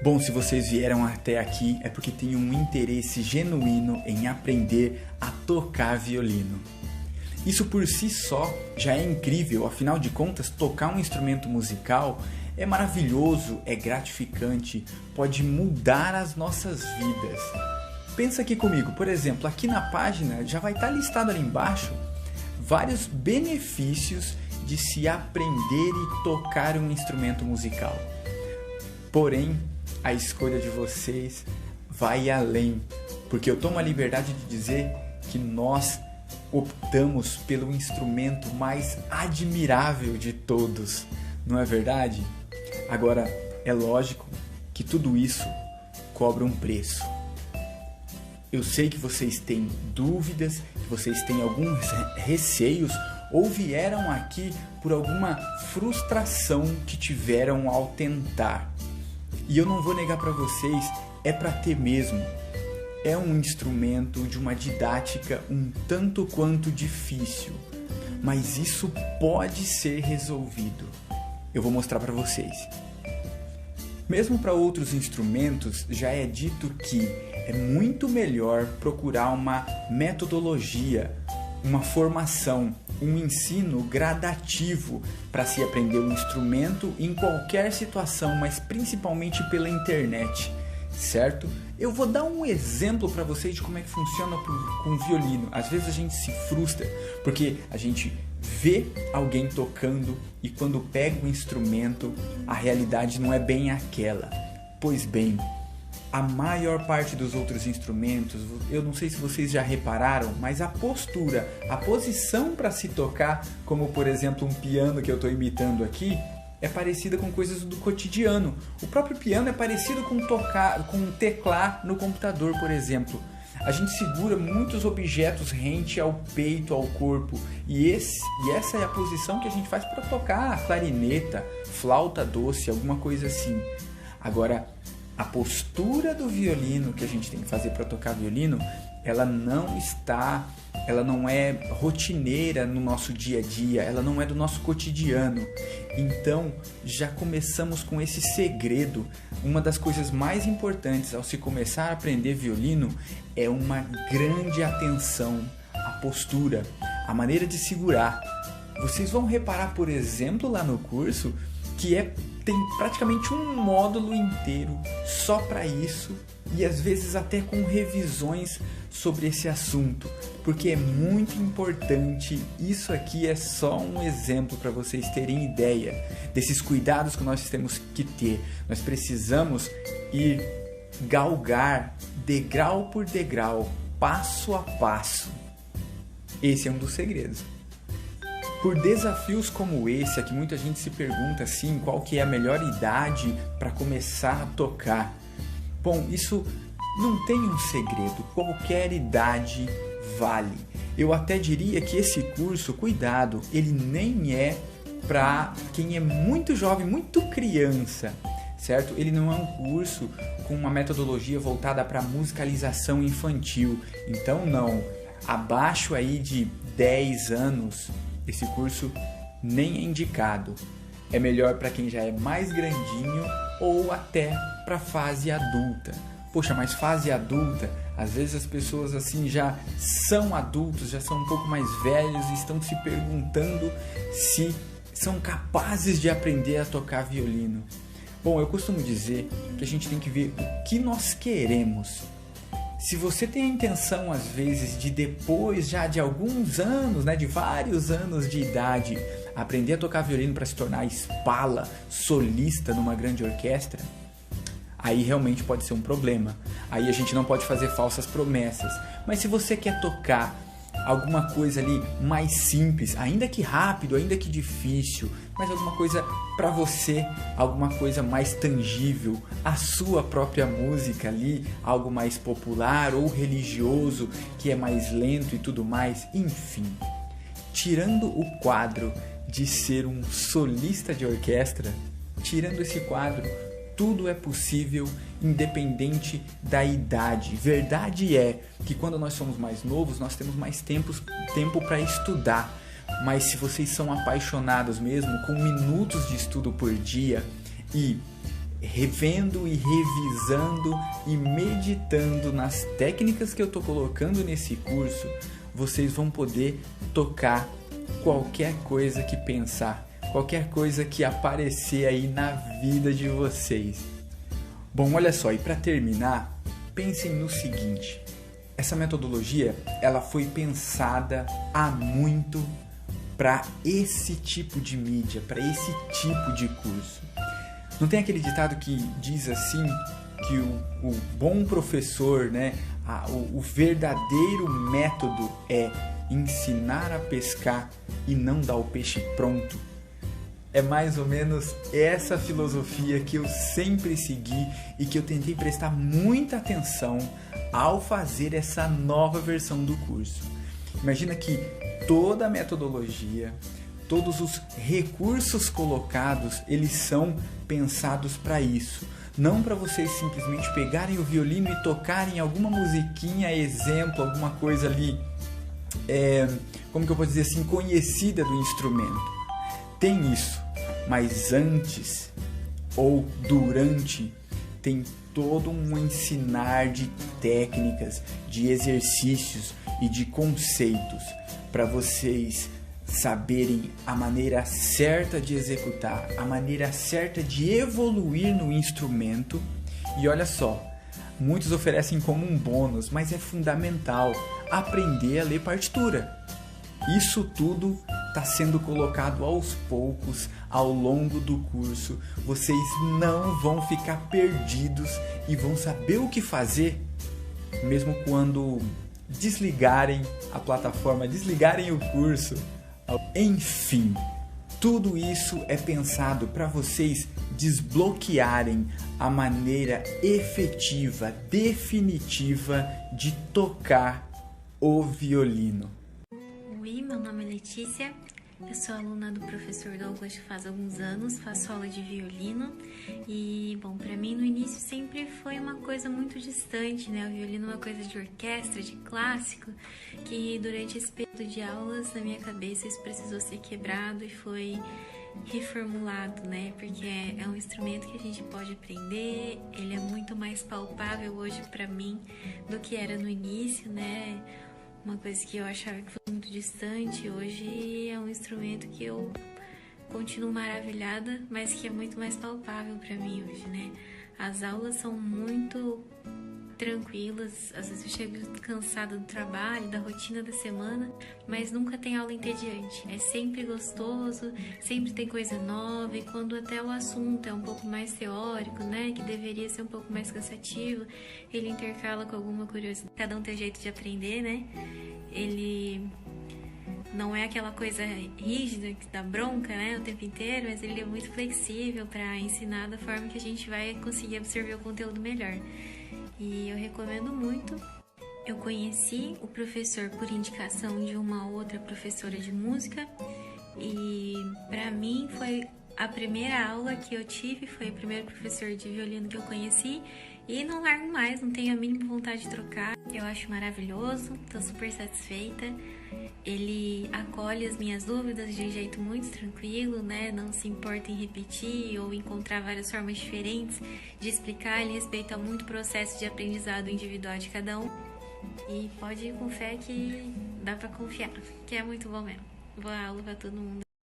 Bom, se vocês vieram até aqui é porque tem um interesse genuíno em aprender a tocar violino. Isso por si só já é incrível, afinal de contas, tocar um instrumento musical é maravilhoso, é gratificante, pode mudar as nossas vidas. Pensa aqui comigo, por exemplo, aqui na página já vai estar listado ali embaixo vários benefícios de se aprender e tocar um instrumento musical. Porém, a escolha de vocês vai além, porque eu tomo a liberdade de dizer que nós optamos pelo instrumento mais admirável de todos, não é verdade? Agora, é lógico que tudo isso cobra um preço. Eu sei que vocês têm dúvidas, que vocês têm alguns receios ou vieram aqui por alguma frustração que tiveram ao tentar. E eu não vou negar para vocês, é para ter mesmo. É um instrumento de uma didática um tanto quanto difícil, mas isso pode ser resolvido. Eu vou mostrar para vocês. Mesmo para outros instrumentos, já é dito que é muito melhor procurar uma metodologia, uma formação, um ensino gradativo para se aprender um instrumento em qualquer situação, mas principalmente pela internet, certo? Eu vou dar um exemplo para vocês de como é que funciona com o violino. Às vezes a gente se frustra porque a gente vê alguém tocando e quando pega o instrumento a realidade não é bem aquela. Pois bem, a maior parte dos outros instrumentos, eu não sei se vocês já repararam, mas a postura, a posição para se tocar, como por exemplo um piano que eu estou imitando aqui, é parecida com coisas do cotidiano. O próprio piano é parecido com teclar no computador, por exemplo. A gente segura muitos objetos rente ao peito, ao corpo, e essa é a posição que a gente faz para tocar clarineta, flauta doce, alguma coisa assim. Agora, a postura do violino que a gente tem que fazer para tocar violino, ela não é rotineira no nosso dia a dia, ela não é do nosso cotidiano. Então, já começamos com esse segredo. Uma das coisas mais importantes ao se começar a aprender violino é uma grande atenção à postura, à maneira de segurar. Vocês vão reparar, por exemplo, lá no curso, que tem praticamente um módulo inteiro só para isso e às vezes até com revisões sobre esse assunto, porque é muito importante. Isso aqui é só um exemplo para vocês terem ideia desses cuidados que nós temos que ter. Nós precisamos ir galgar degrau por degrau, passo a passo. Esse é um dos segredos. Por desafios como esse, é que muita gente se pergunta assim, qual que é a melhor idade para começar a tocar. Bom, isso não tem um segredo, qualquer idade vale. Eu até diria que esse curso, cuidado, ele nem é para quem é muito jovem, muito criança, certo? Ele não é um curso com uma metodologia voltada para musicalização infantil. Então não, abaixo aí de 10 anos, esse curso nem é indicado. É melhor para quem já é mais grandinho ou até para fase adulta. Poxa, mas fase adulta, às vezes as pessoas assim já são adultos, já são um pouco mais velhos e estão se perguntando se são capazes de aprender a tocar violino. Bom, eu costumo dizer que a gente tem que ver o que nós queremos. Se você tem a intenção, às vezes, de depois já de alguns anos, de vários anos de idade, aprender a tocar violino para se tornar espala, solista numa grande orquestra, aí realmente pode ser um problema. Aí a gente não pode fazer falsas promessas. Mas se você quer tocar alguma coisa ali mais simples, ainda que rápido, ainda que difícil, mas alguma coisa para você, alguma coisa mais tangível, a sua própria música ali, algo mais popular ou religioso, que é mais lento e tudo mais, enfim. Tirando o quadro de ser um solista de orquestra, tirando esse quadro, tudo é possível, independente da idade. Verdade é que quando nós somos mais novos, nós temos mais tempo para estudar. Mas se vocês são apaixonados mesmo, com minutos de estudo por dia e revendo e revisando e meditando nas técnicas que eu estou colocando nesse curso, vocês vão poder tocar qualquer coisa que pensar, qualquer coisa que aparecer aí na vida de vocês. Bom, olha só, e para terminar, pensem no seguinte: essa metodologia, ela foi pensada há muito para esse tipo de mídia, para esse tipo de curso. Não tem aquele ditado que diz assim, que o bom professor, né, o verdadeiro método é ensinar a pescar e não dar o peixe pronto? É mais ou menos essa filosofia que eu sempre segui e que eu tentei prestar muita atenção ao fazer essa nova versão do curso. Imagina que toda a metodologia, todos os recursos colocados, eles são pensados para isso. Não para vocês simplesmente pegarem o violino e tocarem alguma musiquinha, exemplo, alguma coisa ali, como que eu posso dizer assim, conhecida do instrumento. Tem isso, mas antes ou durante tem todo um ensinar de técnicas, de exercícios e de conceitos para vocês saberem a maneira certa de executar, a maneira certa de evoluir no instrumento. E olha só, muitos oferecem como um bônus, mas é fundamental aprender a ler partitura. Isso tudo está sendo colocado aos poucos ao longo do curso. Vocês não vão ficar perdidos e vão saber o que fazer, mesmo quando desligarem a plataforma, desligarem o curso. Enfim, tudo isso é pensado para vocês desbloquearem a maneira efetiva, definitiva de tocar o violino. Oi, meu nome é Letícia, eu sou aluna do professor Douglas faz alguns anos, faço aula de violino e, bom, para mim no início sempre foi uma coisa muito distante, né? O violino é uma coisa de orquestra, de clássico, que durante esse período de aulas, na minha cabeça, isso precisou ser quebrado e foi reformulado, né? Porque é um instrumento que a gente pode aprender, ele é muito mais palpável hoje para mim do que era no início, né? Uma coisa que eu achava que foi muito distante, hoje é um instrumento que eu continuo maravilhada, mas que é muito mais palpável para mim hoje, né? As aulas são muito tranquilas, às vezes eu chego cansada do trabalho, da rotina da semana, mas nunca tem aula entediante. É sempre gostoso, sempre tem coisa nova, e quando até o assunto é um pouco mais teórico, né, que deveria ser um pouco mais cansativo, ele intercala com alguma curiosidade. Cada um tem jeito de aprender, né? Ele não é aquela coisa rígida que dá bronca, né, o tempo inteiro, mas ele é muito flexível para ensinar da forma que a gente vai conseguir absorver o conteúdo melhor. E eu recomendo muito. Eu conheci o professor por indicação de uma outra professora de música e para mim foi a primeira aula que eu tive, foi o primeiro professor de violino que eu conheci e não largo mais, não tenho a mínima vontade de trocar. Eu acho maravilhoso, tô super satisfeita. Ele acolhe as minhas dúvidas de um jeito muito tranquilo, né? Não se importa em repetir ou encontrar várias formas diferentes de explicar. Ele respeita muito o processo de aprendizado individual de cada um. E pode ir com fé que dá pra confiar, que é muito bom mesmo. Boa aula pra todo mundo.